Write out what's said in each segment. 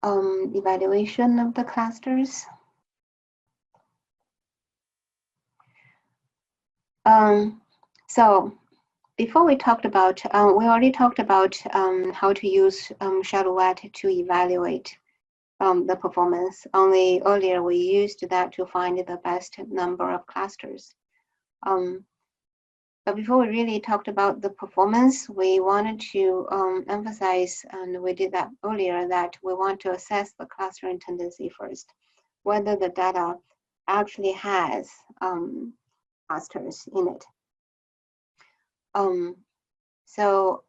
evaluation of the clusters. So before we talked about, we already talked about how to use Shadowette to evaluate the performance. Only earlier we used that to find the best number of clusters. But before we really talked about the performance, we wanted to emphasize, and we did that earlier, that we want to assess the clustering tendency first, whether the data actually has clusters in it. So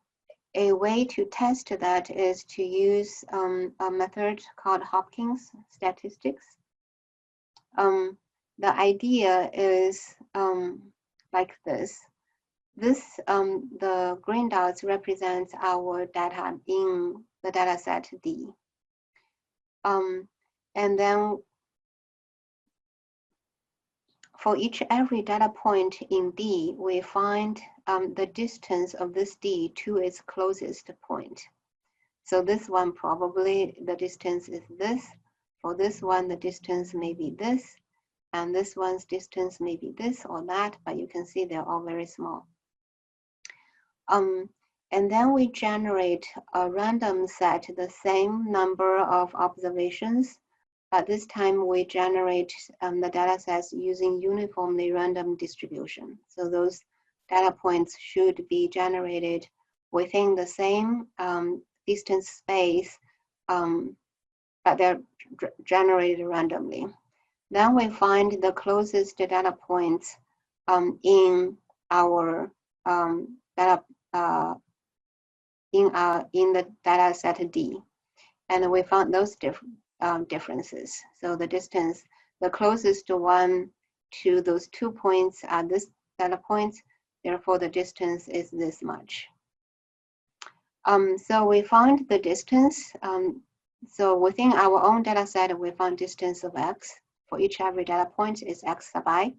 a way to test that is to use a method called Hopkins statistics. The idea is like this. The green dots represents our data in the data set D. And then for every data point in D, we find the distance of this D to its closest point. So this one, probably the distance is this. For this one, the distance may be this. And this one's distance may be this or that, but you can see they're all very small. And then we generate a random set, the same number of observations, but this time we generate the data sets using uniformly random distribution. So those data points should be generated within the same distance space, but they're generated randomly. Then we find the closest data points in our data in the data set D, and we found those differences. So the distance, the closest one to those 2 points are this data points. Therefore, the distance is this much. So we found the distance. So within our own data set, we found distance of x. For every data point is x sub I.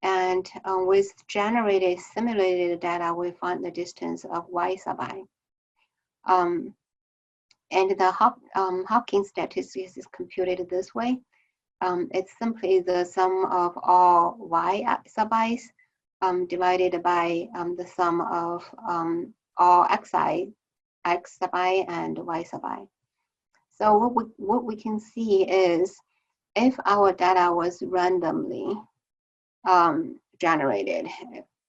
And with generated simulated data, we find the distance of y sub I. And the Hopkins statistics is computed this way. It's simply the sum of all y sub i's divided by the sum of all xi, x sub I and y sub I. So what we can see is if our data was randomly generated,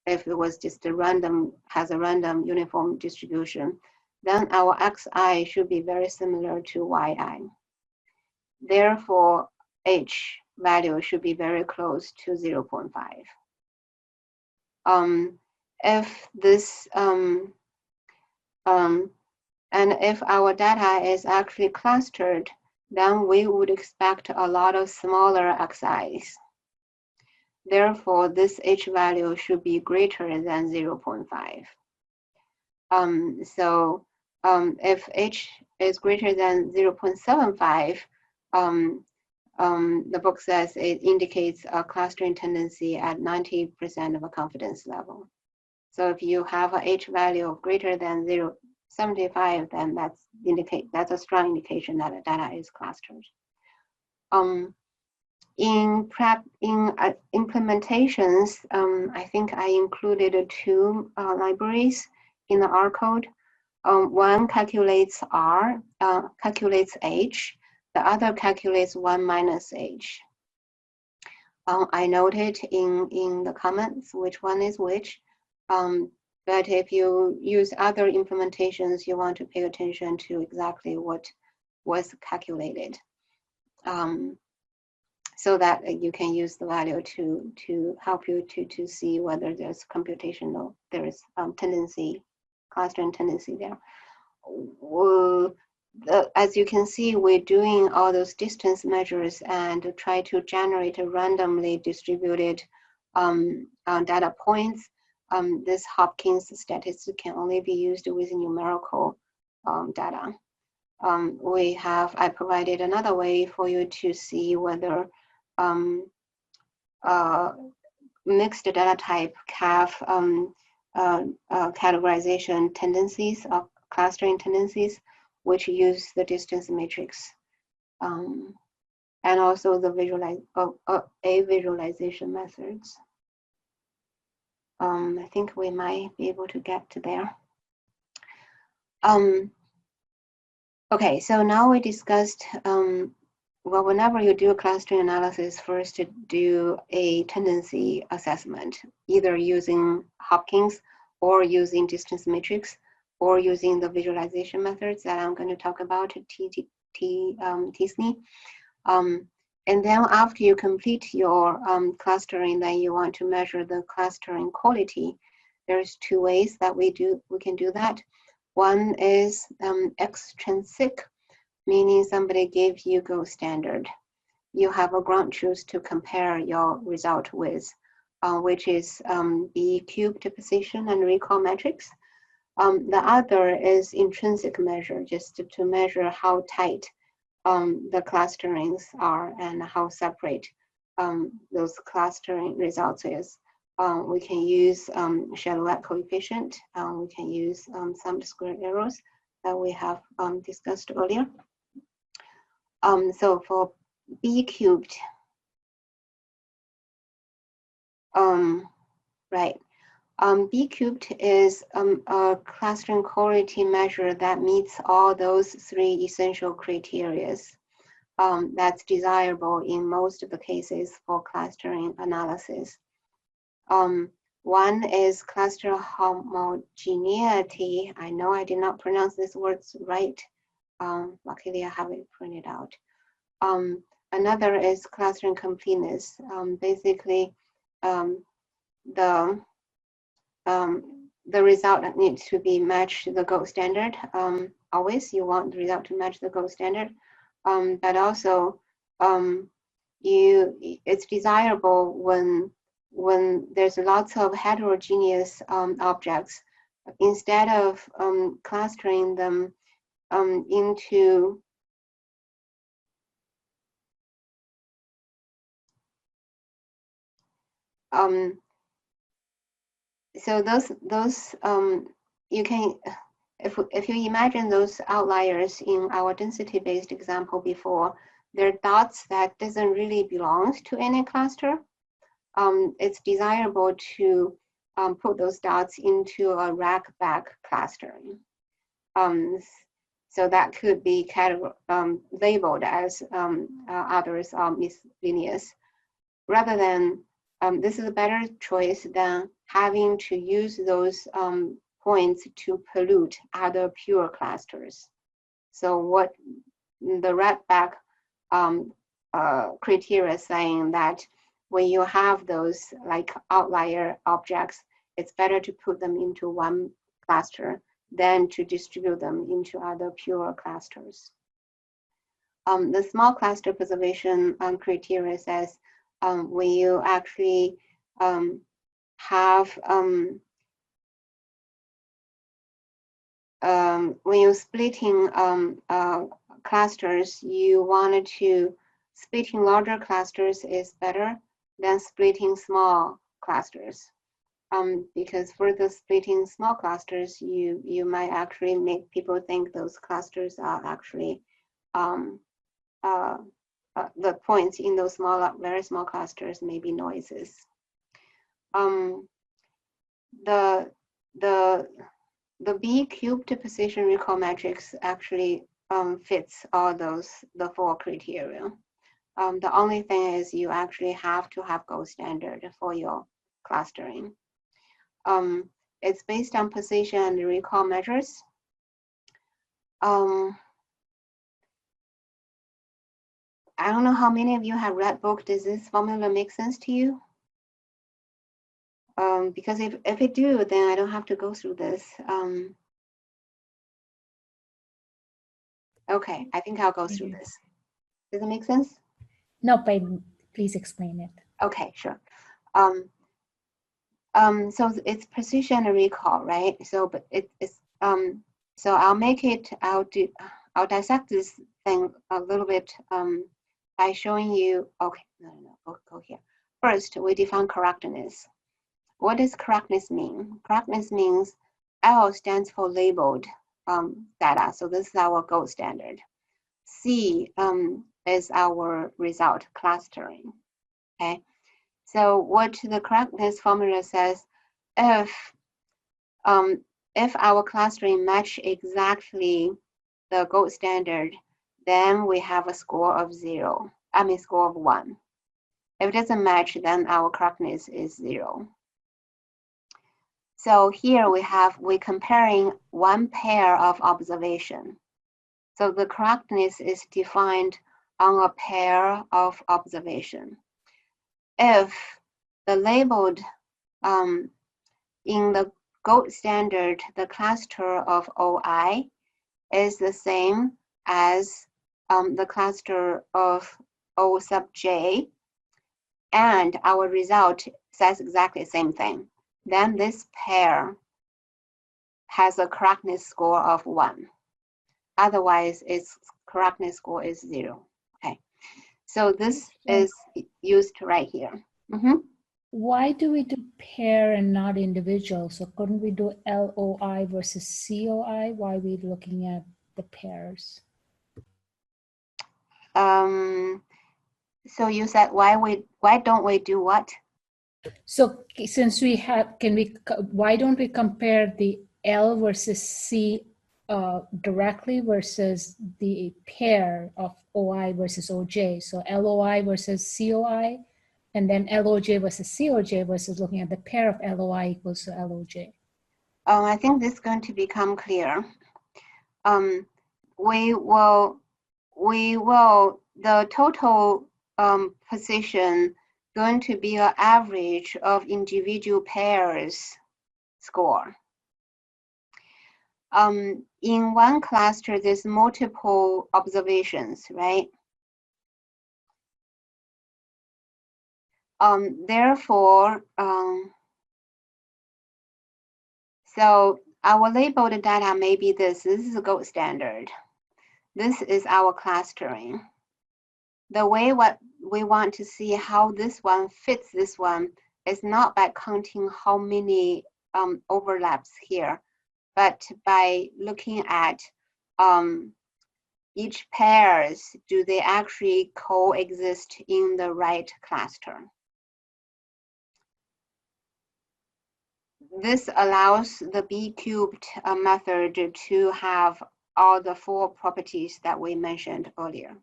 if it was just a random, has a random uniform distribution, then our xi should be very similar to yi. Therefore, h value should be very close to 0.5. If this and if our data is actually clustered, then we would expect a lot of smaller xi's. Therefore, this h value should be greater than 0.5. If h is greater than 0.75, the book says it indicates a clustering tendency at 90% of a confidence level. So if you have a h value of greater than 0.75, then that's a strong indication that the data is clustered. In implementations, I think I included two libraries in the R code. One calculates R, calculates H. The other calculates 1 minus H. I noted in the comments which one is which. But if you use other implementations, you want to pay attention to exactly what was calculated. So that you can use the value to help you to see whether there's computational, there is tendency, clustering tendency there. As you can see, we're doing all those distance measures and try to generate a randomly distributed data points. This Hopkins statistic can only be used with numerical data. I provided another way for you to see whether mixed data type have categorization tendencies or clustering tendencies, which use the distance matrix. and also the visualization methods. I think we might be able to get to there. Okay, so now we discussed, well, whenever you do a clustering analysis, first do a tendency assessment, either using Hopkins or using distance matrix or using the visualization methods that I'm going to talk about, T-SNE. And then after you complete your clustering, then you want to measure the clustering quality. There's two ways that we can do that. One is extrinsic, meaning somebody gave you gold standard. You have a ground truth to compare your result with, which is BCubed position and recall metrics. The other is intrinsic measure, just to measure how tight the clusterings are and how separate those clustering results is. We can use Shallow coefficient. We can use some square errors that we have discussed earlier. So for BCubed, right. BCubed is a clustering quality measure that meets all those three essential criteria that's desirable in most of the cases for clustering analysis. One is cluster homogeneity. I know I did not pronounce these words right. Luckily, I have it printed out. Another is clustering completeness. Basically, the result needs to be matched the gold standard. Always, you want the result to match the gold standard, but also it's desirable when there's lots of heterogeneous objects. Instead of clustering them into so those you can, if you imagine those outliers in our density-based example before, they're dots that doesn't really belong to any cluster. It's desirable to put those dots into a rack-back clustering. So that could be labeled as others are miscellaneous. Rather than, this is a better choice than having to use those points to pollute other pure clusters. So what the rack-back criteria saying that when you have those like outlier objects, it's better to put them into one cluster than to distribute them into other pure clusters. The small cluster preservation criteria says when you actually have when you're splitting clusters, you wanted to splitting larger clusters is better than splitting small clusters. Because for the splitting small clusters, you might actually make people think those clusters are actually the points in those very small clusters may be noises. The BCubed position recall matrix actually fits all the four criteria. The only thing is you actually have to have gold standard for your clustering. It's based on position and recall measures. I don't know how many of you have read book. Does this formula make sense to you? Because if it do, then I don't have to go through this. Okay, I think I'll go through this. Does it make sense? No, but please explain it. Okay, sure. So it's precision and recall, right? So, but it's so I'll dissect this thing a little bit by showing you. Okay, no, go here. First, we define correctness. What does correctness mean? Correctness means L stands for labeled data. So this is our gold standard. C is our result clustering. Okay, so what the correctness formula says, if our clustering match exactly the gold standard, then we have a score of 0. I mean score of 1. If it doesn't match, then our correctness is 0. So here we're comparing one pair of observation. So the correctness is defined on a pair of observation. If the labeled in the gold standard, the cluster of OI is the same as the cluster of O sub J, and our result says exactly the same thing, then this pair has a correctness score of 1. Otherwise, its correctness score is 0. Okay, so this is used right here. Why do we do pair and not individual? So couldn't we do LOI versus COI? Why are we looking at the pairs? So you said why don't we do what? So since we have, why don't we compare the L versus C directly versus the pair of OI versus OJ? So LOI versus COI, and then LOJ versus COJ versus looking at the pair of LOI equals to LOJ. I think this is going to become clear. We will, the total position going to be an average of individual pairs score. In one cluster, there's multiple observations, right? Therefore, so our labeled data may be this. This is a gold standard. This is our clustering. The way what we want to see how this one fits this one is not by counting how many overlaps here, but by looking at each pairs, do they actually coexist in the right cluster? This allows the BCubed method to have all the 4 properties that we mentioned earlier.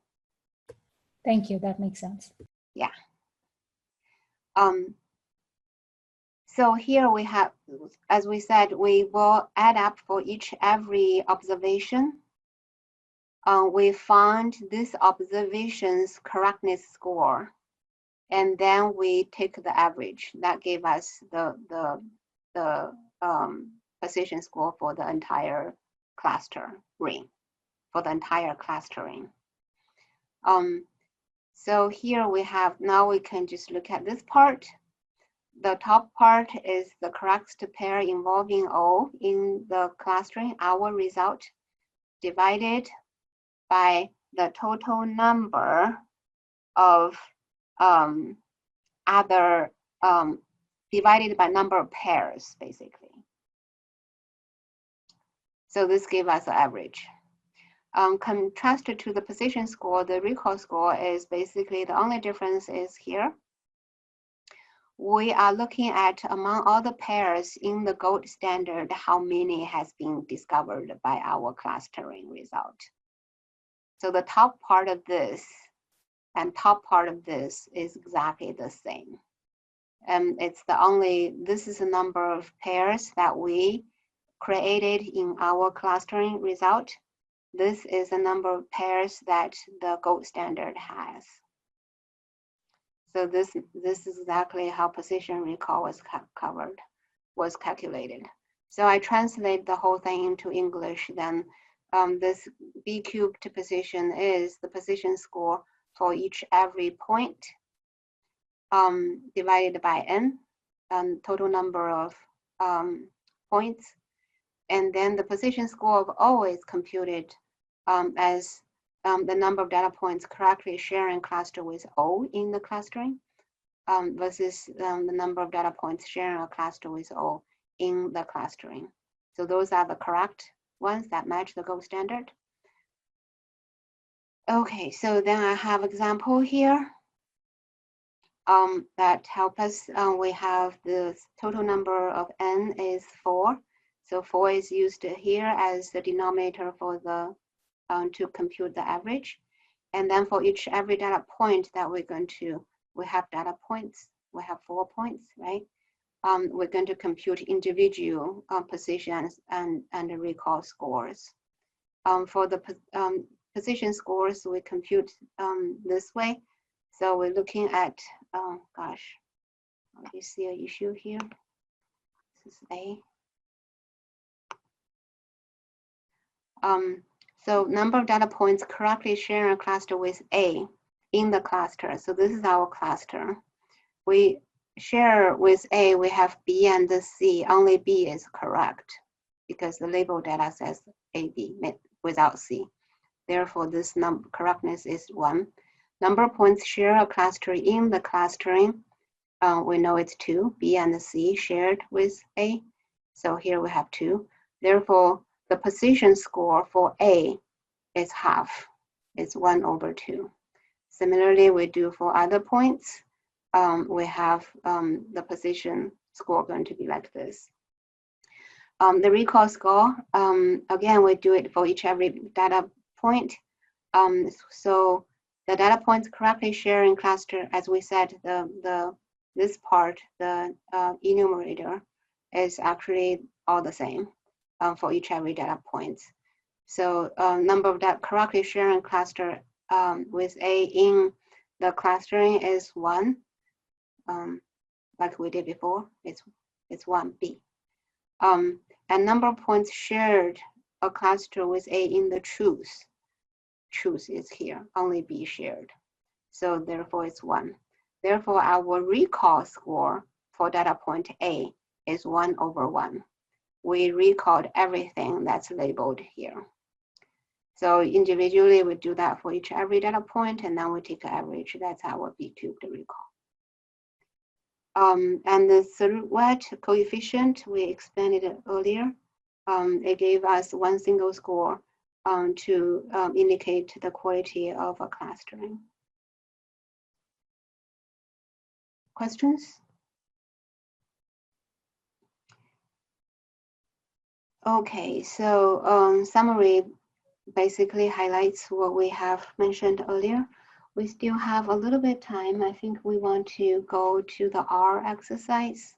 Thank you, that makes sense. Yeah. So here we have, as we said, we will add up for every observation. We found this observation's correctness score, and then we take the average. That gave us the position score for the entire cluster ring, for the entire clustering. So here we have, now we can just look at this part. The top part is the correct pair involving O in the clustering, our result, divided by the total number of divided by number of pairs, basically. So this gave us the average. Contrasted to the position score, the recall score is basically the only difference is here. We are looking at among all the pairs in the gold standard, how many has been discovered by our clustering result. So the top part of this and top part of this is exactly the same. It's the only, this is the number of pairs that we created in our clustering result. This is the number of pairs that the gold standard has. So this is exactly how position recall was calculated. So I translate the whole thing into English. Then this BCubed position is the position score for every point divided by n, total number of points. And then the position score of O is computed as the number of data points correctly sharing cluster with O in the clustering versus the number of data points sharing a cluster with O in the clustering. So those are the correct ones that match the gold standard. Okay, so then I have example here that help us. We have the total number of n is 4. So 4 is used here as the denominator for the to compute the average. And then for every data point that we're going to, we have data points. We have 4 points, right? We're going to compute individual positions and recall scores. For the position scores, we compute this way. So we're looking at, gosh, you see an issue here. This is A. So number of data points correctly sharing a cluster with A in the cluster. So this is our cluster. We share with A, we have B and C. Only B is correct because the label data says AB without C. Therefore, this correctness is 1. Number of points share a cluster in the clustering. We know it's 2. B and C shared with A. So here we have 2. Therefore, the position score for A is half. It's 1/2. Similarly, we do for other points. We have the position score going to be like this. The recall score, again, we do it for every data point. So the data points correctly share in cluster, as we said, this part, the enumerator, is actually all the same for every data point. So number of that correctly sharing cluster with A in the clustering is 1, like we did before. It's 1B. And number of points shared a cluster with A in the truth. Truth is here, only B shared. So therefore it's 1. Therefore our recall score for data point A is 1/1. We recalled everything that's labeled here. So individually we do that for every data point, and then we take an average. That's our BCubed recall. And the silhouette coefficient, we explained it earlier. It gave us one single score to indicate the quality of a clustering. Questions? Okay, so summary basically highlights what we have mentioned earlier. We still have a little bit of time. I think we want to go to the R exercise.